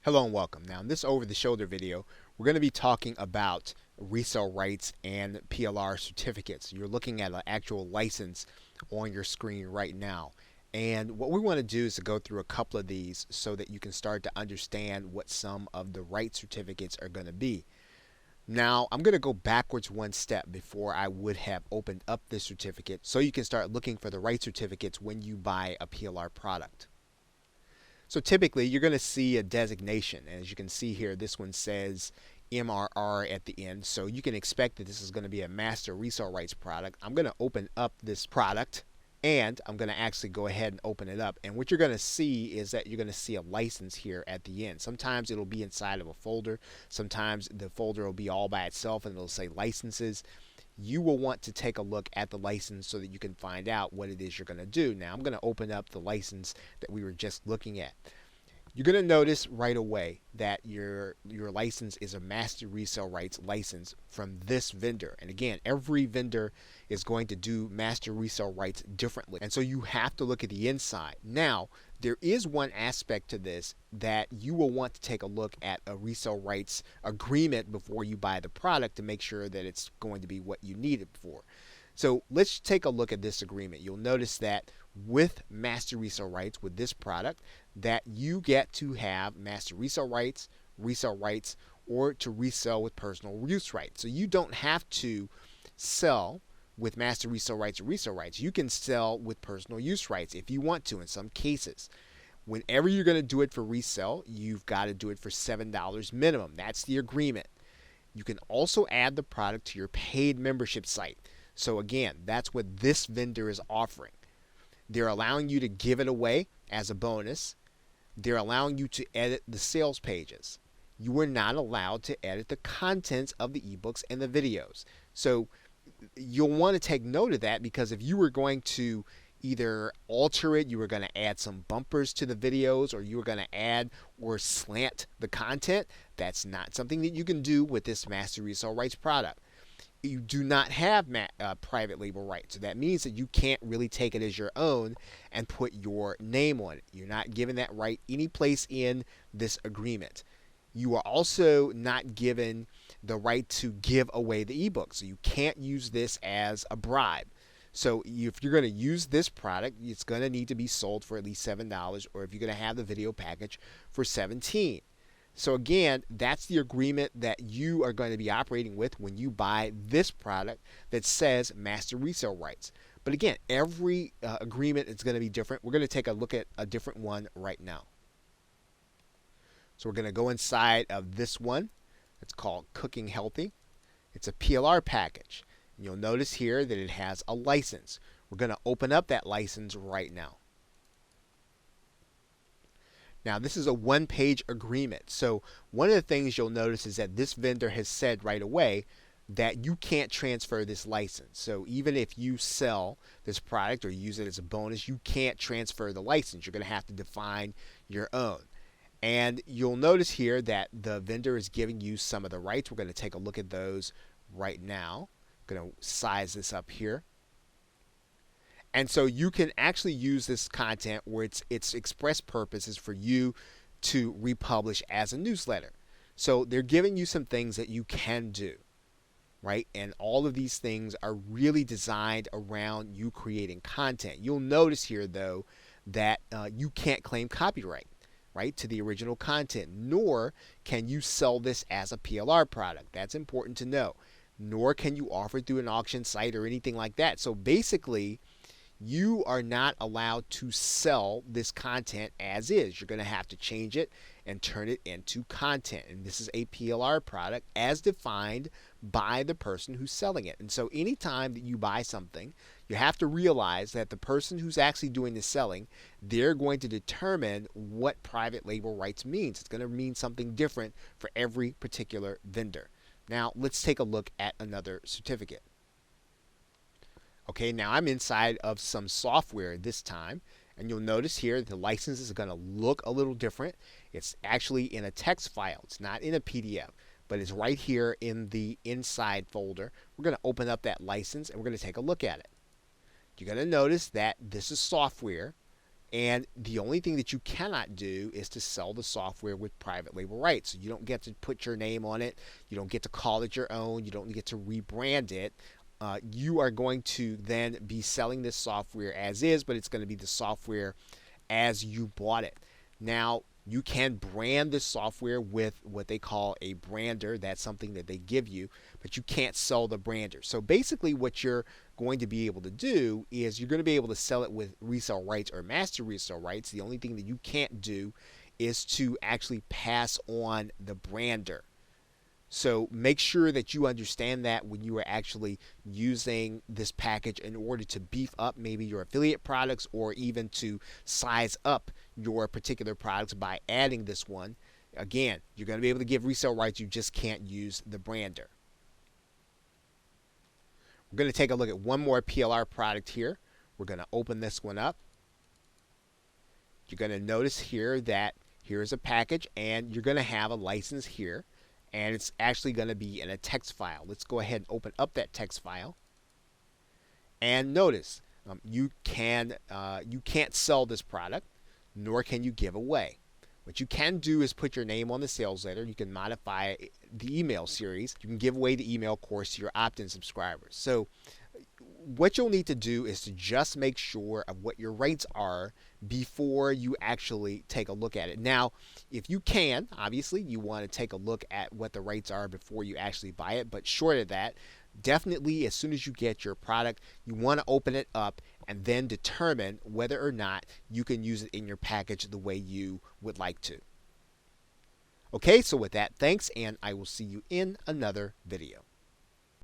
Hello and welcome. Now in this over-the-shoulder video, we're going to be talking about resale rights and PLR certificates. You're looking at an actual license on your screen right now. And what we want to do is to go through a couple of these so that you can start to understand what some of the right certificates are going to be. Now, I'm going to go backwards one step before I would have opened up this certificate so you can start looking for the right certificates when you buy a PLR product. So typically you're going to see a designation. As you can see here, this one says MRR at the end. So you can expect that this is going to be a master resale rights product. I'm going to open up this product and I'm going to actually go ahead and open it up. And what you're going to see is that you're going to see a license here at the end. Sometimes it'll be inside of a folder. Sometimes the folder will be all by itself and it'll say licenses. You will want to take a look at the license so that you can find out what it is you're going to do. Now I'm going to open up the license that we were just looking at. You're going to notice right away that your license is a master resale rights license from this vendor. And again, every vendor is going to do master resale rights differently. And so you have to look at the inside. Now, there is one aspect to this that you will want to take a look at a resale rights agreement before you buy the product to make sure that it's going to be what you need it for. So let's take a look at this agreement. You'll notice that with master resale rights with this product that you get to have master resale rights, or to resell with personal use rights. So you don't have to sell with master resale rights or resale rights. You can sell with personal use rights if you want to in some cases. Whenever you're going to do it for resale, you've got to do it for $7 minimum. That's the agreement. You can also add the product to your paid membership site. So again, that's what this vendor is offering. They're allowing you to give it away as a bonus. They're allowing you to edit the sales pages. You are not allowed to edit the contents of the ebooks and the videos. So you'll want to take note of that, because if you were going to either alter it, you were going to add some bumpers to the videos, or you were going to add or slant the content, that's not something that you can do with this master resale rights product. You do not have private label rights. So that means that you can't really take it as your own and put your name on it. You're not given that right any place in this agreement. You are also not given the right to give away the ebook. So you can't use this as a bribe. So if you're going to use this product, it's going to need to be sold for at least $7, or if you're going to have the video package for $17. So again, that's the agreement that you are going to be operating with when you buy this product that says master resale rights. But again, every agreement is going to be different. We're going to take a look at a different one right now. So we're going to go inside of this one. It's called Cooking Healthy. It's a PLR package. And you'll notice here that it has a license. We're going to open up that license right now. Now, this is a one-page agreement. So one of the things you'll notice is that this vendor has said right away that you can't transfer this license. So even if you sell this product or use it as a bonus, you can't transfer the license. You're going to have to define your own. And you'll notice here that the vendor is giving you some of the rights. We're going to take a look at those right now. I'm going to size this up here. And so you can actually use this content where its express purpose is for you to republish as a newsletter. So they're giving you some things that you can do, right? And all of these things are really designed around you creating content. You'll notice here, though, that you can't claim copyright, right, to the original content, nor can you sell this as a PLR product. That's important to know. Nor can you offer it through an auction site or anything like that. So basically, you are not allowed to sell this content as is. You're going to have to change it and turn it into content. And this is a PLR product as defined by the person who's selling it. And so anytime that you buy something, you have to realize that the person who's actually doing the selling, they're going to determine what private label rights means. It's going to mean something different for every particular vendor. Now, let's take a look at another certificate. Okay, now I'm inside of some software this time, and you'll notice here the license is going to look a little different. It's actually in a text file. It's not in a PDF, but it's right here in the inside folder. We're going to open up that license and we're going to take a look at it. You're going to notice that this is software. And the only thing that you cannot do is to sell the software with private label rights. So you don't get to put your name on it. You don't get to call it your own. You don't get to rebrand it. You are going to then be selling this software as is, but it's going to be the software as you bought it. Now, you can brand this software with what they call a brander. That's something that they give you, but you can't sell the brander. So basically what you're going to be able to do is you're going to be able to sell it with resale rights or master resale rights. The only thing that you can't do is to actually pass on the brander. So make sure that you understand that when you are actually using this package in order to beef up maybe your affiliate products or even to size up your particular products by adding this one. Again, you're going to be able to give resale rights, you just can't use the brander. We're going to take a look at one more PLR product here. We're going to open this one up. You're going to notice here that here's a package and you're going to have a license here. And it's actually going to be in a text file. Let's go ahead and open up that text file. And notice you can't sell this product, nor can you give away. What you can do is put your name on the sales letter. You can modify the email series. You can give away the email course to your opt-in subscribers. So what you'll need to do is to just make sure of what your rates are before you actually take a look at it. Now, if you can, obviously, you want to take a look at what the rates are before you actually buy it. But short of that, definitely as soon as you get your product, you want to open it up and then determine whether or not you can use it in your package the way you would like to. Okay, so with that, thanks, and I will see you in another video.